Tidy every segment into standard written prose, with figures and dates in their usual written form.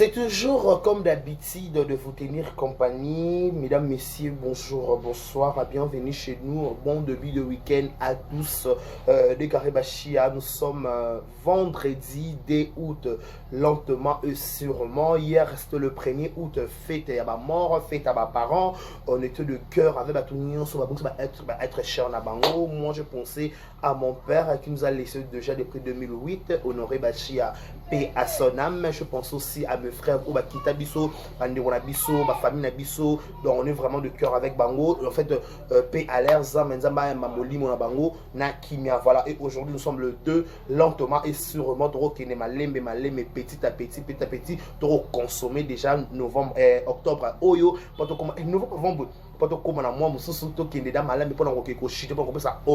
C'est toujours comme d'habitude de vous tenir compagnie. Mesdames, messieurs, bonjour, bonsoir, bienvenue chez nous. Bon début de week-end à tous de Karibachia. Nous sommes vendredi 2 août, lentement et sûrement. Hier, reste le 1er août, fête à ma mort, fête à ma parents. On était de cœur avec Batunion, ça va être cher na bango. Moi, je pensais à mon père qui nous a laissé déjà depuis 2008, honoré Bachia, paix à son âme. Je pense aussi à mes frères ou Bakita Bisso, Bandewona Bisso, ma famille Nabisso. Donc on est vraiment de cœur avec Bango. En fait, paix à l'air, Zamenzamba, Mamoli, Mona Bango, Nakimia. Voilà, et aujourd'hui nous sommes le 2, lentement et sûrement, Toro Kene Malembe, petit à petit, Toro consommer déjà novembre, octobre, Oyo, novembre. Au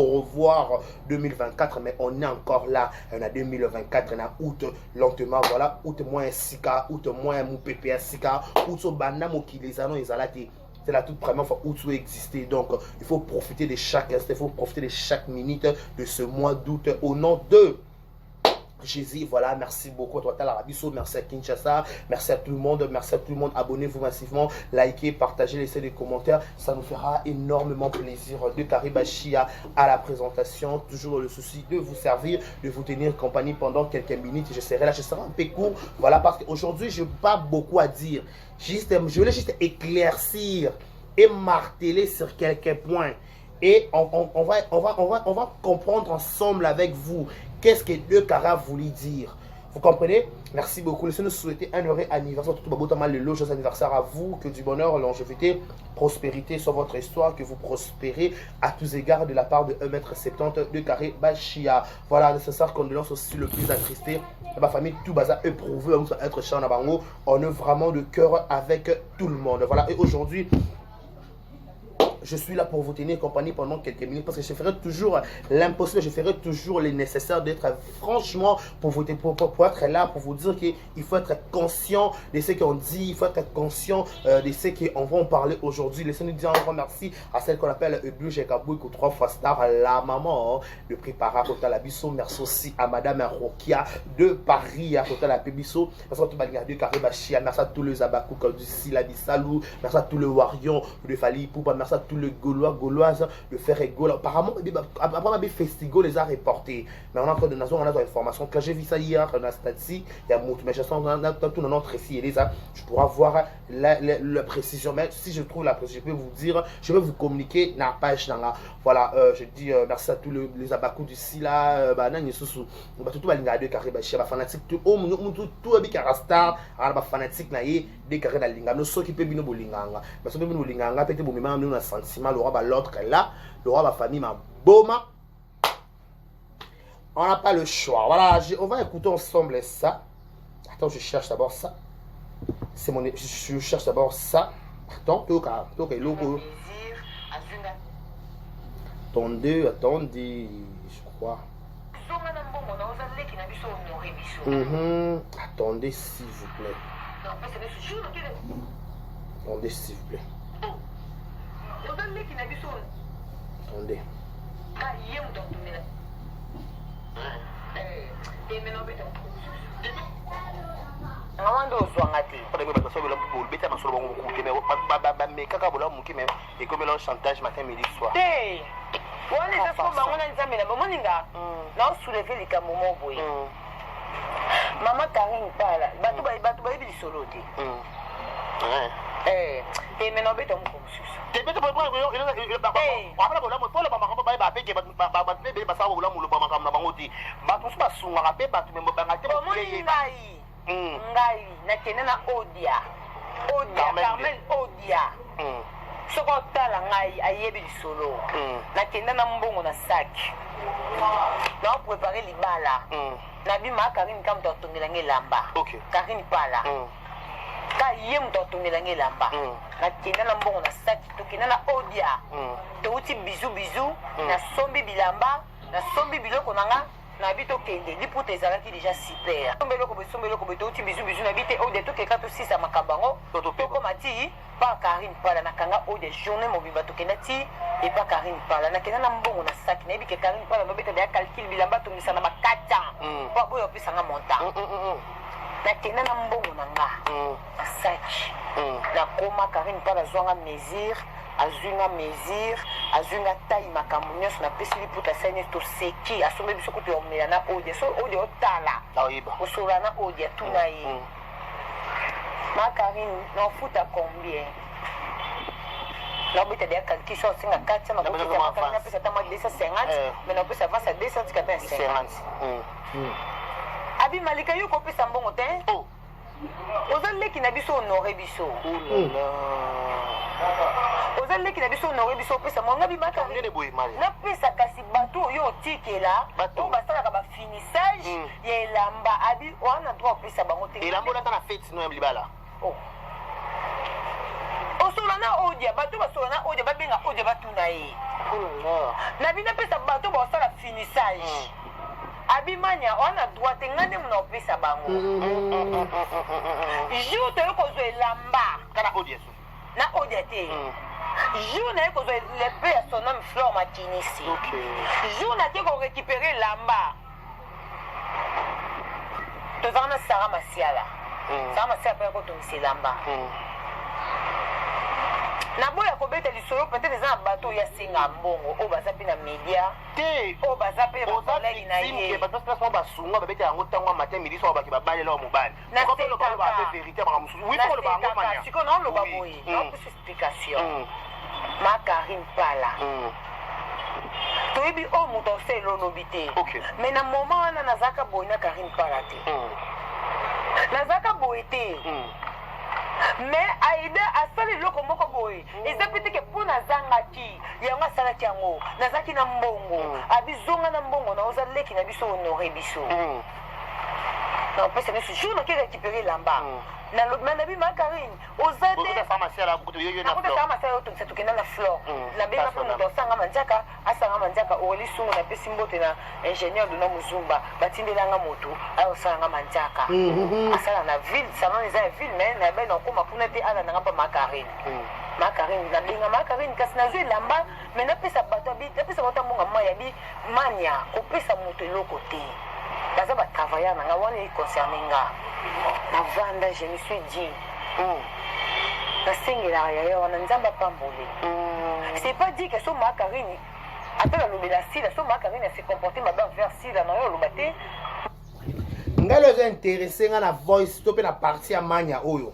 revoir 2024, mais on est encore là. On a 2024, on a août, lentement, voilà, août moins sika, août moins mou PPA sika, août so banda mo qui les annonces alati. C'est la toute première fois où tout exister. Donc, il faut profiter de chaque instant, il faut profiter de chaque minute de ce mois d'août au nom de Jésus. Voilà, merci beaucoup à toi, Talarabiso, merci à Kinshasa, merci à tout le monde, abonnez-vous massivement, likez, partagez, laissez des commentaires, ça nous fera énormément plaisir. De Karibachia à la présentation, toujours dans le souci de vous servir, de vous tenir compagnie pendant quelques minutes. Je serai là, je serai un peu court, voilà, parce qu'aujourd'hui je n'ai pas beaucoup à dire, je voulais juste éclaircir et marteler sur quelques points. Et on va comprendre ensemble avec vous qu'est-ce que De Kara voulait dire. Vous comprenez? Merci beaucoup. Laissez-nous souhaiter un heureux anniversaire. Joyeux anniversaire à vous. Que du bonheur, longévité, prospérité soit votre histoire. Que vous prospérez à tous égards de la part de 1m70 de Karibachia. Voilà, nécessaire condoléances aussi le plus attristé. Ma famille, tout bazar éprouvé. On va être chez Nabango. On est vraiment de cœur avec tout le monde. Voilà, et aujourd'hui, je suis là pour vous tenir compagnie pendant quelques minutes parce que je ferai toujours l'impossible, je ferai toujours le nécessaire d'être franchement pour vous pour être là, pour vous dire qu'il faut être conscient de ce qu'on dit, il faut être conscient de ce qu'on va en parler aujourd'hui. Laissez-nous dire un grand merci à celle qu'on appelle Blue Jekabouik ou 3 fois star, la maman de préparer à Total Abisso. Merci aussi à Madame Rokia de Paris à Total Abisso. Merci à tout le monde de Karibachia, merci à tous les Abakouk du Silabi Salou, merci à tous les Warion de Fali Poupa, merci à tous le Gauloise de faire Gaulle. Apparemment, après le festival les a reportés. Mais on a encore de nations, on a des informations. Quand j'ai vu ça hier, on a stati, il y a mais je sens tout dans notre récit. Je pourrais voir la précision. Mais si je trouve la précision, je peux vous dire, je vais vous communiquer dans la page. Voilà, je dis merci à tous les abakous du Sila, tout le de Karibachia, fanatique, tout le Karastar, fanatique, des carrés de Linga. Nous sommes qui peuvent bien bolinganga. Mais ce que nous bolinganga, peut-être que nous avons un sentiment, le roi l'autre est là, le roi ma famille m'a boma. On n'a pas le choix. Voilà, on va écouter ensemble ça. Attends, je cherche d'abord ça. C'est mon, je cherche d'abord ça. Attends, attendez, je crois. Attendez, s'il vous plaît. Attendez, s'il vous plaît. Attendez. Chantage matin midi soir. Maman Karine parle, batou baby solo te. Et maintenant bête on consus. Te bête pour moi il après pour la pour le maman ba ba peke ba ba sa wula mulu ba makam na bangoti. Ba to ba sunga ka pe ba to me ba ngate ba ngai na kenena odia Carmen odia. Soko tala ngai ayebi solo. Na kenena mbongo na sac. Na préparer libala. Na bima Karine kam to tongela ngelamba. Karine pala. Ka yem to tongela ngelamba. Na kenena mbongo na sac to kenena odia. To uti bisou na sombi bilamba, na sombi biloko nanga. Na bito kende li pour tes araki déjà super. Sombelo ko beto uti bisou na bité odia to ke kato 6 makabango. To ko mati pa Karine pala na kanga odia journée mobile to kenati et pas Karine pala na kenena mbongo na sac na bi ke Karine pala no bito de calcul bilamba to misana makata. Pa boyo pisa nga montant. nakenda na mbongo na nga asaki nakoma Karine mpa nazwanga mesure azwinga taille makambo nyonso napesi liputa sani toseki asombe biso kutu ya omela na odia so odia otala osola na odia tuna ye ma Karine naofuta combien naobeta deya calcul osinga 400 napesa ta mwa 250 mais naopesa avance ya 200 tika ta 50 abi malika yo kopesa mbongo te oza leki na biso honore biso oza leki na biso honore biso opesa mwanga bimaka napesa kasi bato oyo otikela oyo basalaka bafinissage ya elamba abi wana droit opesa bango te elamba olata na fete sino ya libala osola na odia bato basola na odia babenga odia batuna ye na bino apesa bato basala finissage abimanya wana droit te ngande muna opesa bango jour toyo kozwa elamba kana odia so na odia te jour naye kozwa lepe ya son homme Flore Makinisi jour nake korécupere elamba tozala na Sara Masiala mpe kotongisa elamba naboya kobeta lisolo peut-être eza na bato oyo asenga mbongo oyo baza mpe na media te oyo baza mpe bakolegi na ye bato place basunga babeta yango ntango matin midi so baki babalela wa mobali siko naoloba boye naopesa explication ma Karine Pala toyebi oyo moto osala olobi te mais na moment wana nazalaka boye na Karine Pala te nazalaka boye te mais aida asali eloko moko boye eza pete ke mpo nazangaki yango asalaki yango nazalaki na mbongo abizonga na mbongo na oza leki na biso honore biso naopesa biso jour nake récupere elamba nalobi ma Karine oza tenakotasala oyo tongisa tokenda na Flore nabenga mpo moto asanga manzaka asanga manzaka oreli sungu napesi mbote na ingénieur dona mozumba batindelanga moto ayosalanga manzaka asala na ville salon eza ya ville mais nabe nakoma kuna te alandanga mpa ma Karine nabenga ma Karine kasi nazwi elamba mais napesa bato mbonga ma yabi mania kopesa moto eloko te baza batravailleur nanga wana econcerne nga navanda je me suis dit nasengelaka yaya wana nzambe apambole c'est pas dit que so ma Karine ata nalobela sila so ma Karine ase comporte mabe envers sila na yo oloba te ngai lo eza intéressé nga na voice to mpe na parti ya manya oyo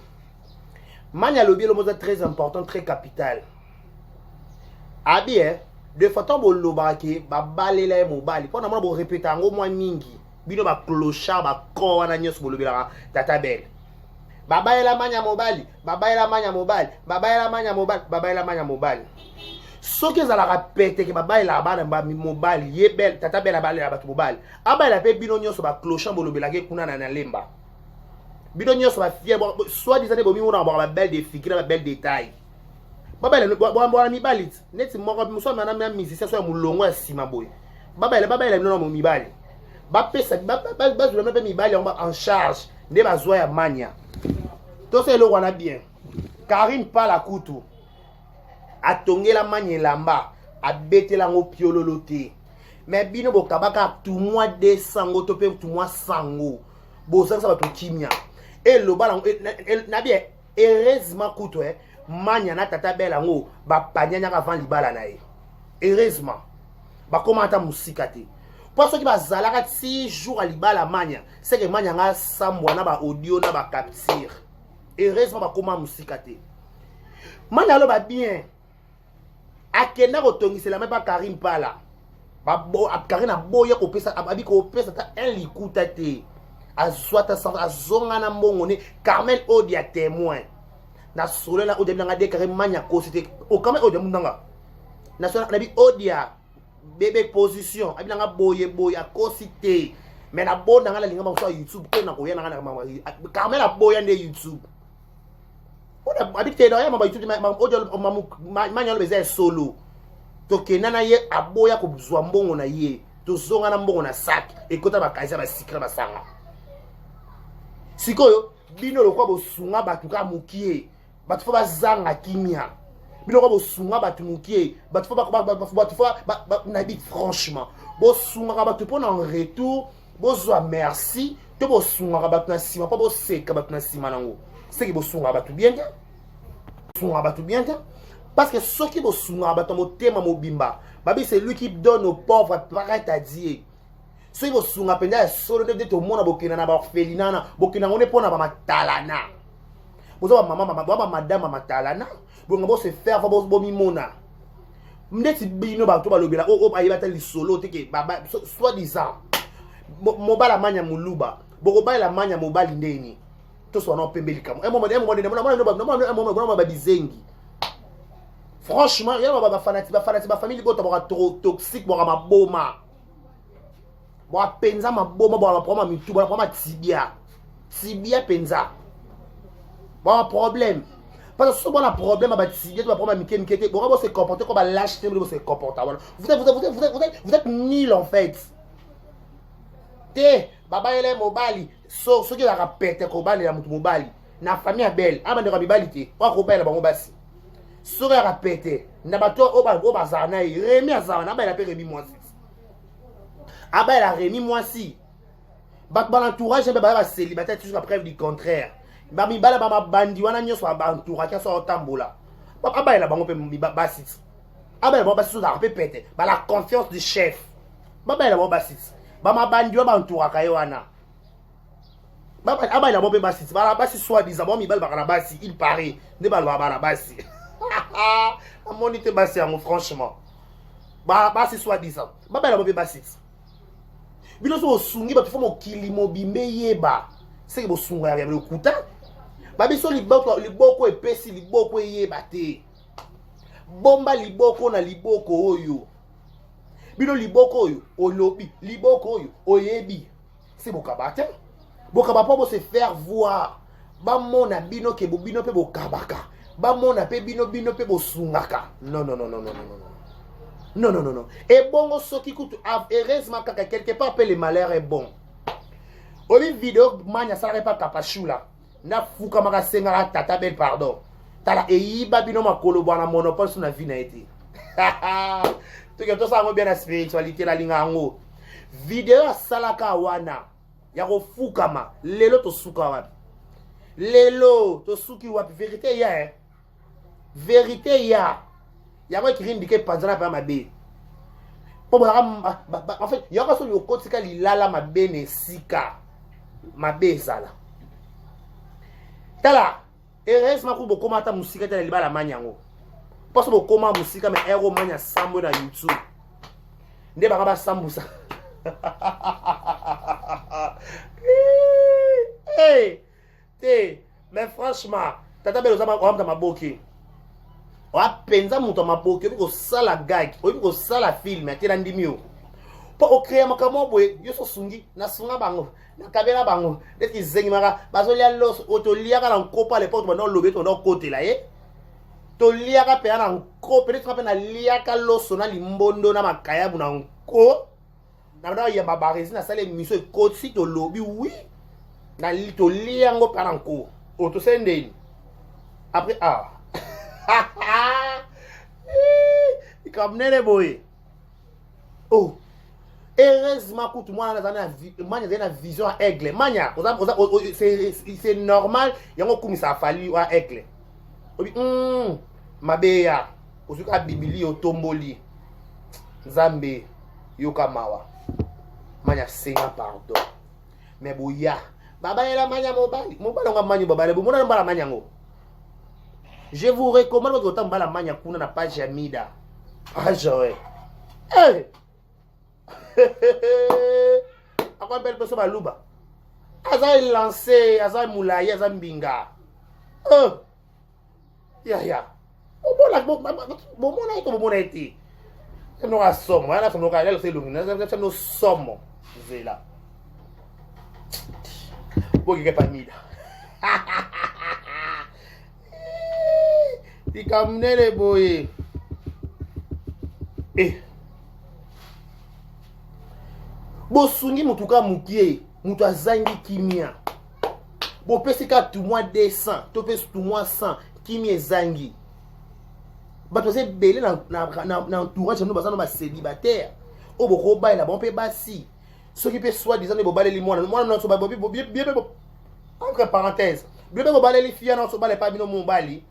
manya alobi elomo eza très important très capital abi de fois ntango bolobaka ke babalela ye mobali mpo na mona borepeta yango mwa mingi bino baclochard bacor wana nyonso bolobelaka tata bele babayela manya mobali soki ezalaka pete ke babayelaka bana mobali ye bele tata bele abalela bato mobali abayela mpe bino nyonso baclochard bolobelaka kuna na lemba bino nyonso bafie soit disane bomimonaka bwaka babelle de figure na babelle de taille babayela mibali neti moko moso na musicien so ya molongo ya nsima boye babayela bino na mibali bapesa bazula mpe mibali yango en charge nde bazwa ya manya tosa eloko wana bien Karine Pala kutu atongela manya elamba abetela yango piololo te mais bino bokabaka tumwa 200 to mpe tumwa 100 bozangisa bato kimia eloba nango na bien heureusement kutu manya na tata bele yango bapanyanyaka avant libala na ye heureusement bakoma ata mosika te po soki bazalaka 6 jours à libala manya seke manya nga sambwa na baaudio na bacapture heureusement bakoma mosika te manya aloba bien akenda kotongisela me pa Karine Pala Karine aboya kopesa abi kopesa ta un likuta te azwata azonga na mbongo ne Carmel Odia témoin na solo na Odia nga dekare manya kosite o Carmel Odia mundanga na solo na bi Odia bébé position abi nga boye akosite mais na bona nga la linga ba YouTube ko na ko yana na mama Carmel aboya nde YouTube ona abi te na ya mama YouTube ma Odia manya lo beza solo tokenda na ye aboya ko buzwa mbongo na ye tozonga na mbongo na sac ekota bakaisa ba sikra basanga sikoyo bino lokwa bosunga batu ka mukie batu fo bazanga kimia bino lokwa bosunga batu mukie batu fo na bit franchement bosunga ka batu pona en retour bozwa merci to bosunga bato na sima pa boseka bato na sima nango seki bosunga bato bien te sunga bato bien te parce que soki bosunga bato motema mobimba babi c'est lui qui donne aux pauvres pareil à dire soki bosunga penza solo de to mona bokena na ba orphelinana bokena ngone pona ba matalana bozo ba mama ba madame matalana bonga bo se faire bo mimona ndeti bino bato balobela o ayeba ta lisolo teke baba soit disant mobala manya muluba boko ba la manya mobali ndeni to so na pembeli kamo un moment no ba bizengi franchement il y a ba fanatique ba famille ko to ba trop toxique ba maboma ba penza maboma ba problème mitu ba problème tibia penza ba problème parce que souvent le problème avec tibia ba problème mike bon se comporter comme lâcheté vous se comporter voilà vous êtes nul en fait te baba ele mobali so qui la répète ko bali la mutu mobali na famille belle amandeka bibali te wa ko bela bango basi so ya répète na bato o bazana remi azana ba la pe remi moi aba la remi moi si ba l'entourage ba célibataire toujours preuve du contraire ba mi bala ba bandi wana nyoso ba entourage so tambola aba la bango pe basi aba la bango basi so da répète ba la confiance du chef ba la bango basi ba mabandi wa bantouraka yo wana baba aba la bobe basi ba basi soit disant bon mi bal ba basi il paraît ne bal ba basi a monité basi en franchement ba basi soit disant baba la bobe basi bino so sungi ba tufo mokili mobimbe yeba c'est que bo sunga ya lokuta ba biso liboko epesi liboko yeba te bomba liboko na liboko oyo bino liboko oyo olobi liboko oyo oyebi c'est bokabate bokaba po se faire voir ba mona bino ke bino pe bokabaka ba mona pe bino pe bosungaka non et bon soki kutu heureusement kaka quelque part pe le malheur est bon oli vidéo manya sala pas kapachula na fuka maka senga tata bel pardon tala eyiba bino makolo bwana monopole sur na vie na été to ça bien la spiritualité la lingango vidéo salaka wana ya kofukama lelo to suka wapi lelo to suki wapi vérité ya vérité ya ko kirindike panzana pa mabe po ba en fait ya ko so yo kotika lilala mabe ne sika mabe zala tala heureusement ko bokoma ta musika tala libala manyango parce que bokoma musika mais ero manya sambo na YouTube nde ba sambusa hey, mais franchement, tata belo zama on ma boki. Wa penza muto maboki ko sala gag, ko sala film atira ndimio. Po o créer makamo boye, yo so sungi na sunga bango, na kabela bango. Deti zengi maka bazolia los otolia ka na nkopa le porte no lobe to no côté là to lia ka pe na nko peut-être pe na lia ka loso na limbondo na makaya bu na nko. Na ya babarezi na sale miso ekoti to lobi oui na to liango paranko o to sendeni après ikamnele boy oh heureusement que tout le monde a na vision à aigle manya c'est normal yango kumisa fali wa aigle obi mabeya osuka bibili otomboli nzambe yokamawa manya senga pardon mais boya baba ela manya mobali nga manyo baba bo mona mbala manya ngo je vous recommande que mbala manya kuna na page ya Mida joie akwa belle personne baluba aza lancé aza mulaya aza mbinga ya obola bomona ito bomona iti no asomo ana somo ka lelo selungina no somo zela boki ke Mida ikamnele boye bosungi mutuka mukie mutu azangi kimia bopesika tout mois 200 to pesi tout mois 100 kimia ezangi bato se belé na entourage no bazano ba célibataire o boko baila bon pe basi Ce qui peut soi-disant de bobaler les moines. Moi, non, entre parenthèses. Bien, bobaler les filles, non, so balé pas bino mobali.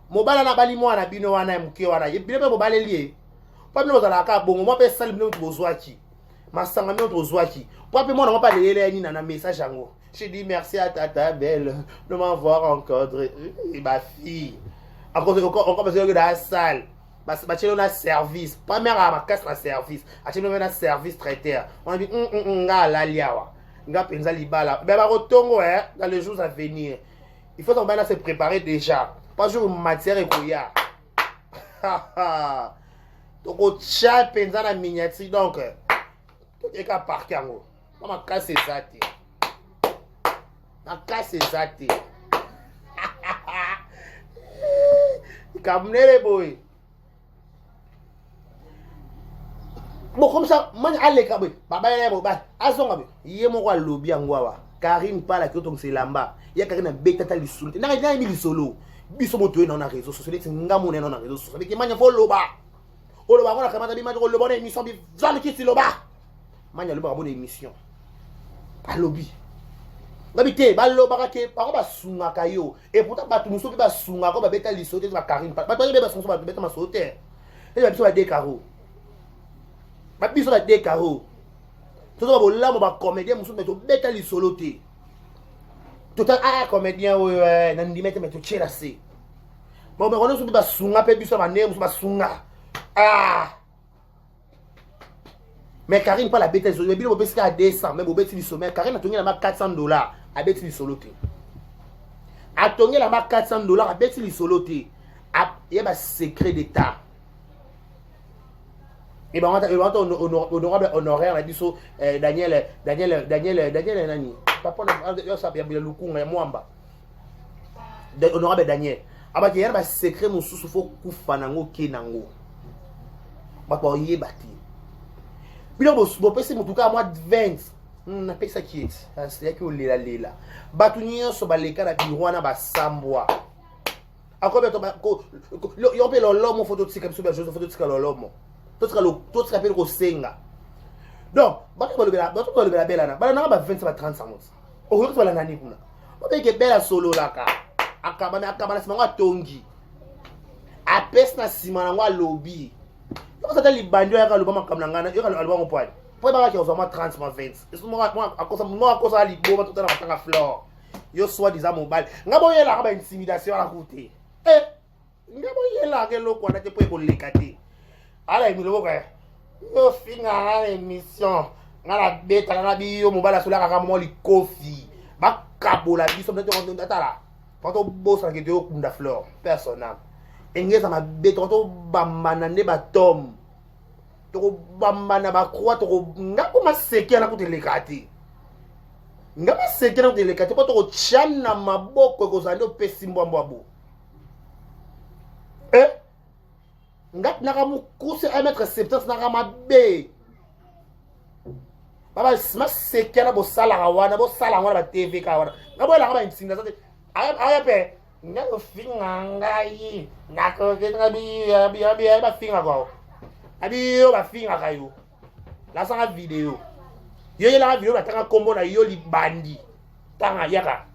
Mobala na bali moana bino wana muke wana. Bien, bobaler lié. Pas bino za ka bongo. Moi, pe sali bino bozwaki. Masanga bino bozwaki. Moi, pe moi, on va pas les ni na message yango. Je dis merci à ta belle de m'avoir rencontré. Ma fille. Encore parce que dans la salle. Parce que on a service. Pas mère à ma casse la service. On a service traiteur. On a dit nga la liawa. Nga penza libala. Ben ba rotongo dans les jours à venir. Il faut qu'on se préparer déjà. Pas jour matière et koya. Donc au chat penza na miniature donc. Tout est qu'à parquer en haut. On m'a cassé ça. Na casse ezate. Kamnele boy. Bon comme ça, man allez kabe. Baba ele bo ba. Azonga be. Yé mo kwa lobby angwa. Karim pala ki otom se lamba. Ya Karim na betata li solo. Na mi li solo. Biso mo toé na réseaux sociaux. Ti ngamo na na réseaux sociaux. Ki manya fo loba. O loba ngona kamata bi ma ko loba na émission bi zan ki ti loba. Manya loba bonne émission. Pas lobby. Babité, balo barake, paro ba sunga kayo. Et pourtant ba tumuso ba sunga ko ba beta lisote ba Karim. Ba to ba sunga ba beta ma sote. Et ba biso ba de caro. Ba biso ba de caro. To ba bola mo ba comédien muso meto beta lisolote. Total comédien ouais na ndimete meto chela se. Bon mais on so ba sunga pe biso ba ne muso ba sunga. Mais Karim pas la bête les mais bilo besi ka 200 mais bobeti li sommet Karim a tongi la ma $400 a beti li solote a tongi la ma $400 a beti li solote a yeba secret d'état et ben on honorable honoraire la biso Daniel nani papa yo sa bien lukunga mwamba honorable Daniel abaki yeba secret mususu fo kufa nango kenango ba yeba ti bilo bo pesi mutuka moi 20 na pesa kieti c'est que lela batu nyonso baleka na biwana basambwa akobe to yo pe lolomo photo tika biso ba photo tika lolomo to tika pe ko senga donc batu balobela bela na bala na ba 20 ba 30 secondes o ko bala nani kuna o be ke bela solo laka akaba na simango tongi apes na simana ngwa lobby. Quand ça les bandits à l'album comme l'angana, il y a l'album au point. Pour pas qu'il y ait 30 20. Et moi à cause à l'album tout à la fleur. Yo soit disant mobile. Nga boye la ba intimidation à côté. Nga boye la que lo ko na te pour les cater. Ala mi lo ko. Yo finga na émission. Nga la beta na bi yo mobile sur la ka mo li kofi. Ba kabola bi so na te on tata. Quand on bosse avec yo kunda fleur personnel. Engeza ma bête to bambana ne batom to bambana ba croix to ngako ma seki na kutelekati ngama seki na kutelekati po to chana maboko ko zando pesimbo mbabo ngat na ka mukuse 1m70 na ka mabe baba ma seki na bo sala wana bo sala wana ba TV ka wana ngabo la ka ba insinga zote aya pe ngako finga ngai ngako ketra bi ba finga ko abi yo ba finga kayo la sanga video yo la video ba tanga kombo na yo li bandi tanga yaka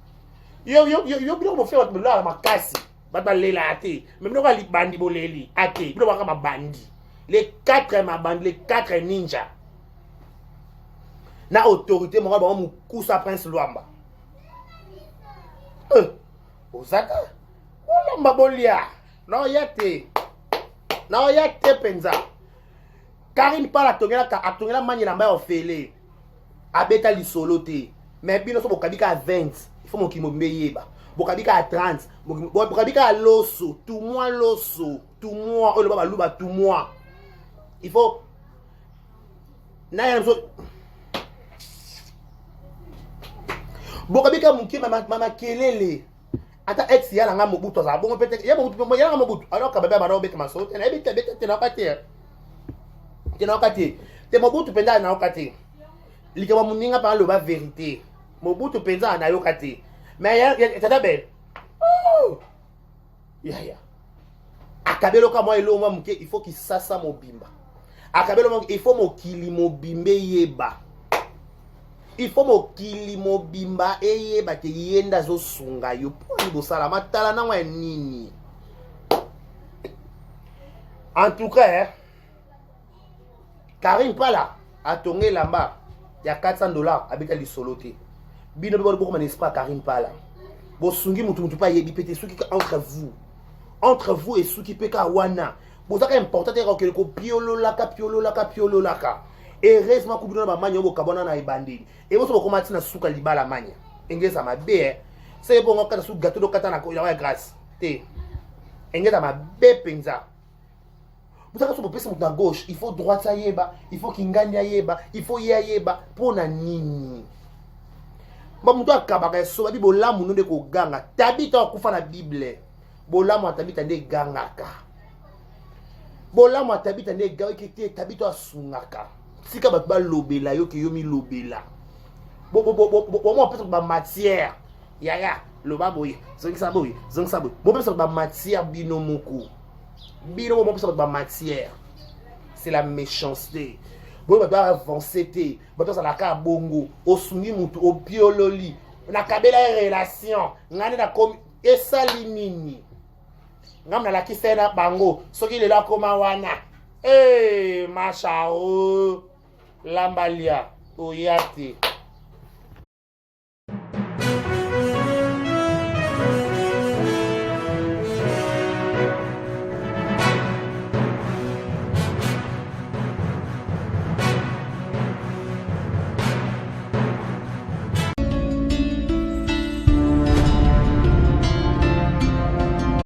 yo bilo mo faire la makasi ba lela ate même no ka li bandi boleli ate bilo ba ka mabandi les 4 mabandi les 4 ninja na autorité mo ba mo kusa prince Luamba Ozaka olamba bolia na yate penza Karim pala atongela manyela mba ofele abeta li solo te mais bino so bokabika 20 il faut mokimo mbeyeba bokabika à 30 bokabika à loso tout mois le baba luba tout mois il faut na yamso bokabika muki mama kelele ata ex ya nga mobutu za bongo peut-être ya mobutu alors ka baba ba beta maso na beta na pate te mobutu penda na okate likaba muninga pa lo ba vérité mobutu penda na yo kate mais ya tata belle ya akabelo ka moi elo mo muke il faut qu'il sasa mobimba akabelo mo il faut mokili mobimbe yeba il faut mokili mobimba eyeba te yenda zo sunga yo poni bosala matala na wa nini. En tout cas, Karine Pala a tongé là-bas, il y a $400 avec les solotés. Bino bebo beaucoup n'est pas Karine Pala. Bo sungi mutu pas yebi pété ceux qui entre vous et ceux qui peka wana. Bo ça important que ko piolo laka. Heureusement kubino ba manya bo kabona na ibandini. Et bo so ko matina suka libala manya. Engeza mabe. C'est bon ngaka su gâteau do katana ko ya grâce. Te. Engeza mabe penza. Vous savez, si vous à gauche, il faut droite à yeba, il faut qu'il gagne à yeba, il faut y yeba pour na nini. Bon, vous doit kabaka so babi bolamu no de ko ganga. Tabita kufa na Bible. Bolamu tabita ne gangaka. Bolamu tabita ne gawe kete tabita sungaka. Sika ba lobela yo ke yo mi lobela. Bon moi peut-être ba matière. Ya loba boy. Zongsa boy. Bon peut-être ba matière binomoko. Bino mo pour matière. C'est la méchanceté. Bon doit avancer té. Bon ça la ka bongo, o sungi mutu, o biololi. Na kabela relation. Ngani na comme et salinini. Ngam na la kisena bango. Soki le la koma wana. Eh machao. Lambalia. Oyate.